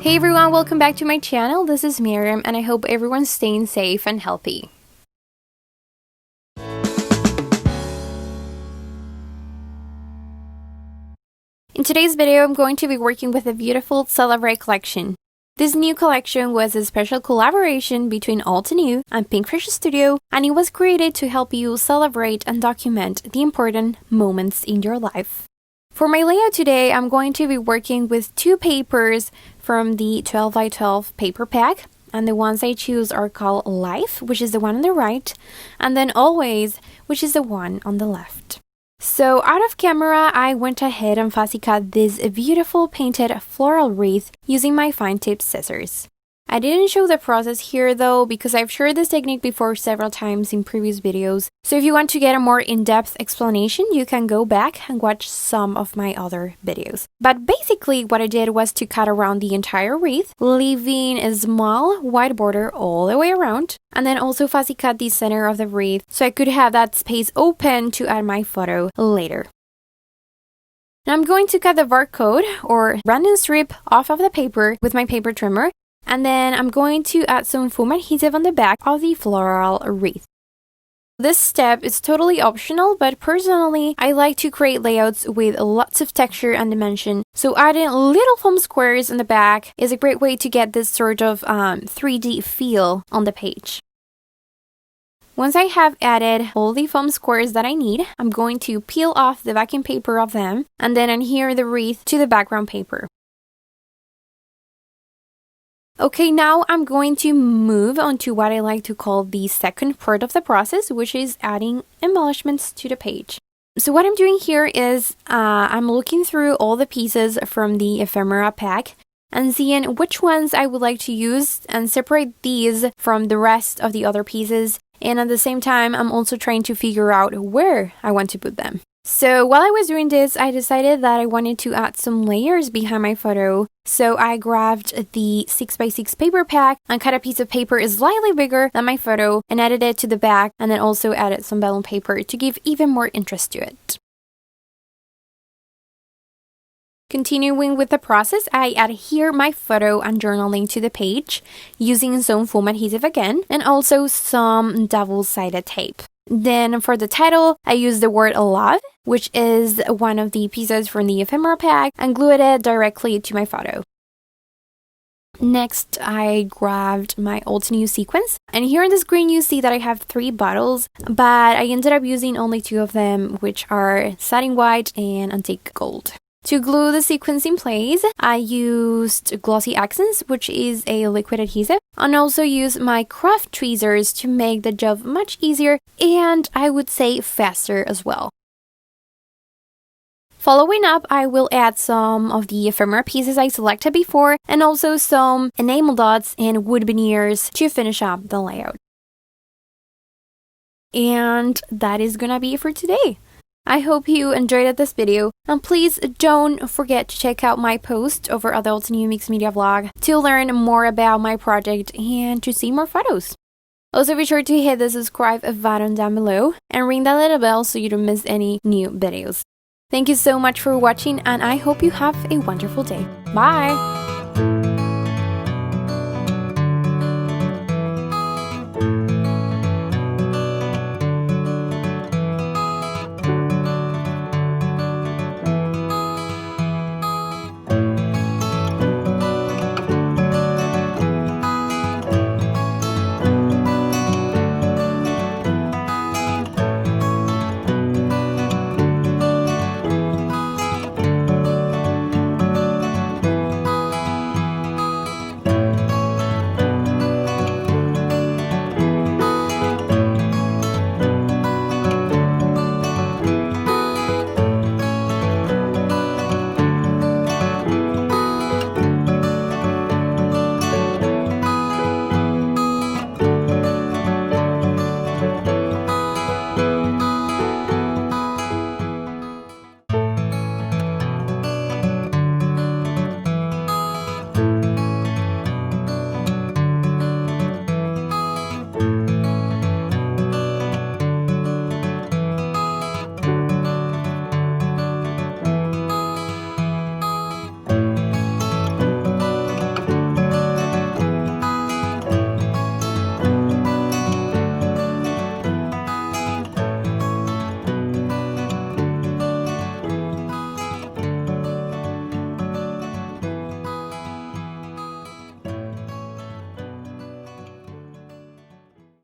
Hey everyone, welcome back to my channel. This is Maryam and I hope everyone's staying safe and healthy. In today's video, I'm going to be working with a beautiful Celebrate collection. This new collection was a special collaboration between Altenew and Pinkfresh Studio, and it was created to help you celebrate and document the important moments in your life. For my layout today, I'm going to be working with two papers from the 12 by 12 paper pack, and the ones I choose are called Life, which is the one on the right, and then Always, which is the one on the left. So out of camera, I went ahead and fussy cut this beautiful painted floral wreath using my fine tip scissors. I didn't show the process here though because I've shared this technique before several times in previous videos. So if you want to get a more in-depth explanation, you can go back and watch some of my other videos. But basically what I did was to cut around the entire wreath, leaving a small white border all the way around, and then also fussy cut the center of the wreath so I could have that space open to add my photo later. Now I'm going to cut the barcode or random strip off of the paper with my paper trimmer. And then I'm going to add some foam adhesive on the back of the floral wreath. This step is totally optional, but personally, I like to create layouts with lots of texture and dimension. So adding little foam squares in the back is a great way to get this sort of 3D feel on the page. Once I have added all the foam squares that I need, I'm going to peel off the backing paper of them and then adhere the wreath to the background paper. Okay, now I'm going to move on to what I like to call the second part of the process, which is adding embellishments to the page. So what I'm doing here is I'm looking through all the pieces from the Ephemera pack and seeing which ones I would like to use and separate these from the rest of the other pieces. And at the same time, I'm also trying to figure out where I want to put them. So while I was doing this, I decided that I wanted to add some layers behind my photo. So I grabbed the 6x6 paper pack and cut a piece of paper slightly bigger than my photo and added it to the back, and then also added some vellum paper to give even more interest to it. Continuing with the process, I adhere my photo and journaling to the page using some foam adhesive again and also some double-sided tape. Then for the title, I used the word love, which is one of the pieces from the Ephemera pack, and glued it directly to my photo. Next, I grabbed my Altenew Sequins, and here on the screen you see that I have 3 bottles, but I ended up using only 2 of them, which are Satin White and Antique Gold. To glue the sequins in place, I used Glossy Accents, which is a liquid adhesive, and also used my craft tweezers to make the job much easier and I would say faster as well. Following up, I will add some of the ephemera pieces I selected before and also some enamel dots and wood veneers to finish up the layout. And that is gonna be it for today. I hope you enjoyed this video, and please don't forget to check out my post over at the Altenew Mixed Media vlog to learn more about my project and to see more photos. Also be sure to hit the subscribe button down below and ring that little bell so you don't miss any new videos. Thank you so much for watching, and I hope you have a wonderful day. Bye!